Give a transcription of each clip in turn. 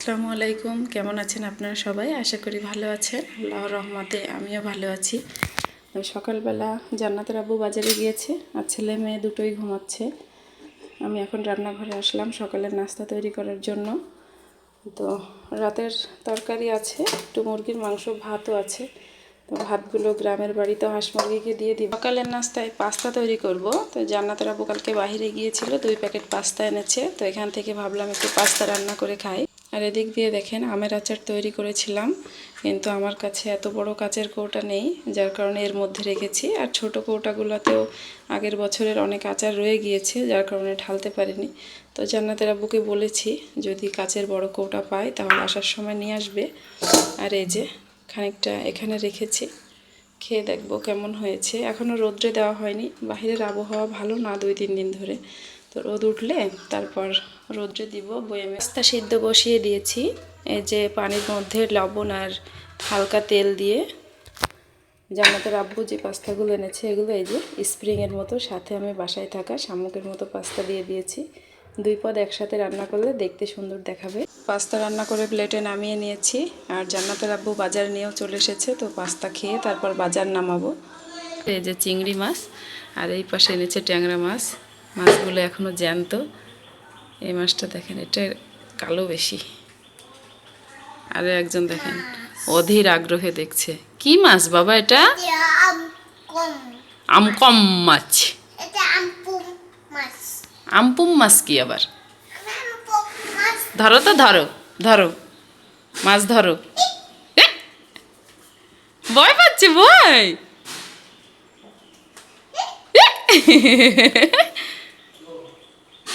আসসালামু আলাইকুম, কেমন আছেন আপনারা সবাই? আশা করি ভালো আছেন। আল্লাহর রহমতে আমিও ভালো আছি। সকালবেলা জান্নাতের আব্বু বাজারে গিয়েছে আর ছেলে মেয়ে দুটোই ঘুমাচ্ছে। আমি এখন রান্নাঘরে আসলাম সকালের নাস্তা তৈরি করার জন্য। তো রাতের তরকারি আছে, একটু মুরগির মাংস, ভাতও আছে। তো ভাতগুলো গ্রামের বাড়িতে হাঁস মুরগিকে দিয়ে দিব। সকালের নাস্তায় পাস্তা তৈরি করব। তো জান্নাতের আব্বু কালকে বাইরে গিয়েছিল, 2 প্যাকেট পাস্তা এনেছে। তো এখান থেকে ভাবলাম একটু পাস্তা রান্না করে খাই। আর এদিক দিয়ে দেখেন আমের আচার তৈরি করেছিলাম, কিন্তু আমার কাছে এত বড় কাচের কৌটা নেই, যার কারণে এর মধ্যে রেখেছি। আর ছোট কৌটাগুলোতেও আগের বছরের অনেক আচার রয়ে গিয়েছে, যার কারণে ঢালতে পারিনি। তো জান্নাতের আব্বুকে বলেছি যদি কাচের বড় কৌটা পাই তাহলে আসার সময় নিয়ে আসবে। আর এই যে খানিকটা এখানে রেখেছি, খেয়ে দেখবো কেমন হয়েছে। এখনও রোদ্রে দেওয়া হয়নি, বাহিরের আবহাওয়া ভালো না 2-3 দিন ধরে। তো রোদ উঠলে তারপর রোদ্রে দিব বয়ামে। পাস্তা সিদ্ধ বসিয়ে দিয়েছি, এই যে পানির মধ্যে লবণ আর হালকা তেল দিয়ে। জান্নাতের আব্বু যে পাস্তাগুলো এনেছে এগুলো এই যে স্প্রিংয়ের মতো, সাথে আমি বাসায় থাকা শামুকের মতো পাস্তা দিয়ে দিয়েছি। 2 পদ একসাথে রান্না করলে দেখতে সুন্দর দেখাবে। পাস্তা রান্না করে প্লেটে নামিয়ে নিয়েছি। আর জান্নাতের আব্বু বাজার নিয়েও চলে এসেছে, তো পাস্তা খেয়ে তারপর বাজার নামাবো। এই যে চিংড়ি মাছ, আর এই পাশে এনেছে ট্যাংরা মাছ। মাছগুলো এখনও জ্যান্ত। এই মাছটা দেখেন, এটা কালো বেশি। আর একজন দেখেন অধীর আগ্রহে দেখছে। কি মাছ বাবা এটা? আমকম মাছ। আমপুম মাছ কি আবার? ধরো তো, ধরো ধরো, মাছ ধরো। ভয় পাচ্ছে, ভয়।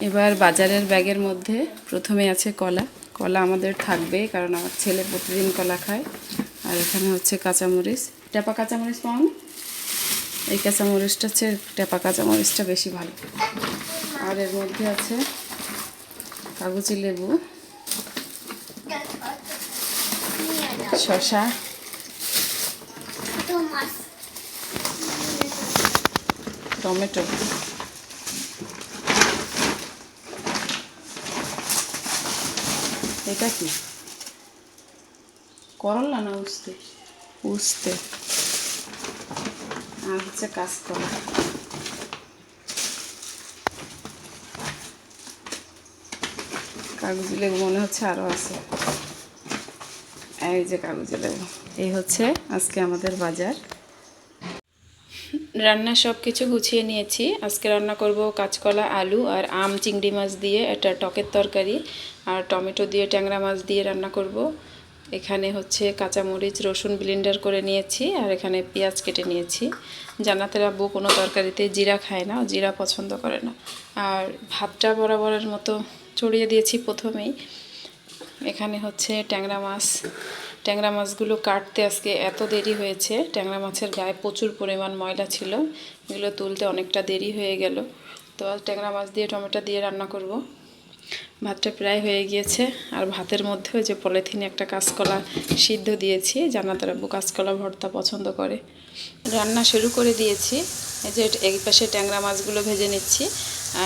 এবার বাজারের ব্যাগের মধ্যে প্রথমে আছে কলা। কলা আমাদের থাকবে, কারণ আমার ছেলে প্রতিদিন কলা খায়। আর এখানে হচ্ছে কাঁচামরিচ, টেপা কাঁচামরিচ পাওয়া। এই কাঁচামরিচটা হচ্ছে টেপা কাঁচামরিচটা বেশি ভালো। আর এর মধ্যে আছে কাগজি লেবু, শসা, টমেটো, এটা কি করলা না উস্তে? উস্তে। আর হচ্ছে কাঁচকলা। কাগজি লেবু মনে হচ্ছে আরও আছে। এই যে কাগজি লেবু। এই হচ্ছে আজকে আমাদের বাজার। রান্না সব কিছু গুছিয়ে নিয়েছি। আজকে রান্না করব কাঁচকলা, আলু আর আম চিংড়ি মাছ দিয়ে একটা টকের তরকারি, আর টমেটো দিয়ে ট্যাংরা মাছ দিয়ে রান্না করব। এখানে হচ্ছে কাঁচামরিচ রসুন ব্লেন্ডার করে নিয়েছি, আর এখানে পেঁয়াজ কেটে নিয়েছি। জান্নাতের আব্বু কোনো তরকারিতে জিরা খায় না, জিরা পছন্দ করে না। আর ভাতটা বরাবরের মতো চড়িয়ে দিয়েছি প্রথমেই। এখানে হচ্ছে ট্যাংরা মাছ। ট্যাংরা মাছগুলো কাটতে আজকে এত দেরি হয়েছে, ট্যাংরা মাছের গায়ে প্রচুর পরিমাণ ময়লা ছিল, এগুলো তুলতে অনেকটা দেরি হয়ে গেল। তো ট্যাংরা মাছ দিয়ে টমেটো দিয়ে রান্না করব। ভাতটা প্রায় হয়ে গিয়েছে। আর ভাতের মধ্যে ওই যে পলিথিনে একটা কাঁচকলা সিদ্ধ দিয়েছি, জান্নাতের আব্বু কাঁচকলা ভর্তা পছন্দ করে। রান্না শুরু করে দিয়েছি। এই যে এই পাশে ট্যাংরা মাছগুলো ভেজে নিচ্ছি,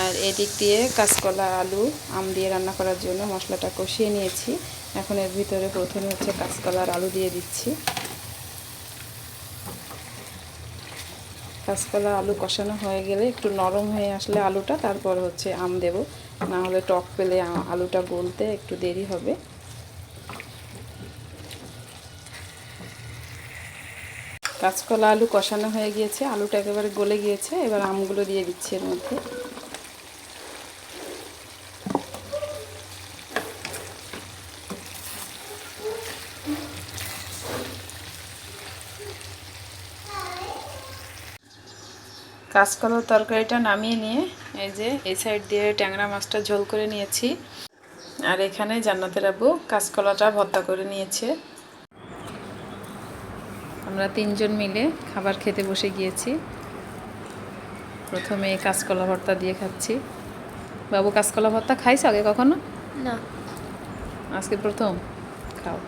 আর এদিক দিয়ে কাঁচকলা আলু আম দিয়ে রান্না করার জন্য মশলাটা কষিয়ে নিয়েছি। এখন এর ভিতরে প্রথমে হচ্ছে কাঁচকলা আর আলু দিয়ে দিচ্ছি। কাঁচকলা আলু কষানো হয়ে গেলে একটু নরম হয়ে আসলে আলুটা, তারপর হচ্ছে আম দেব, না হলে টক পেলে আলুটা গলতে একটু দেরি হবে। কাঁচকলা আলু কষানো হয়ে গিয়েছে, আলুটা একেবারে গলে গিয়েছে। এবার আমগুলো দিয়ে দিচ্ছি এর মধ্যে। কাঁচকলার তরকারিটা নামিয়ে নিয়ে এই যে এই সাইড দিয়ে ট্যাংরা মাছটা ঝোল করে নিয়েছি, আর এখানে জান্নাতের আব্বু কাঁচকলাটা ভর্তা করে নিয়েছে। আমরা 3 জন মিলে খাবার খেতে বসে গিয়েছি। প্রথমে কাঁচকলা ভর্তা দিয়ে খাচ্ছি। বাবু কাঁচকলা ভর্তা খাইছো আগে কখনো? না, আজকে প্রথম? খাও।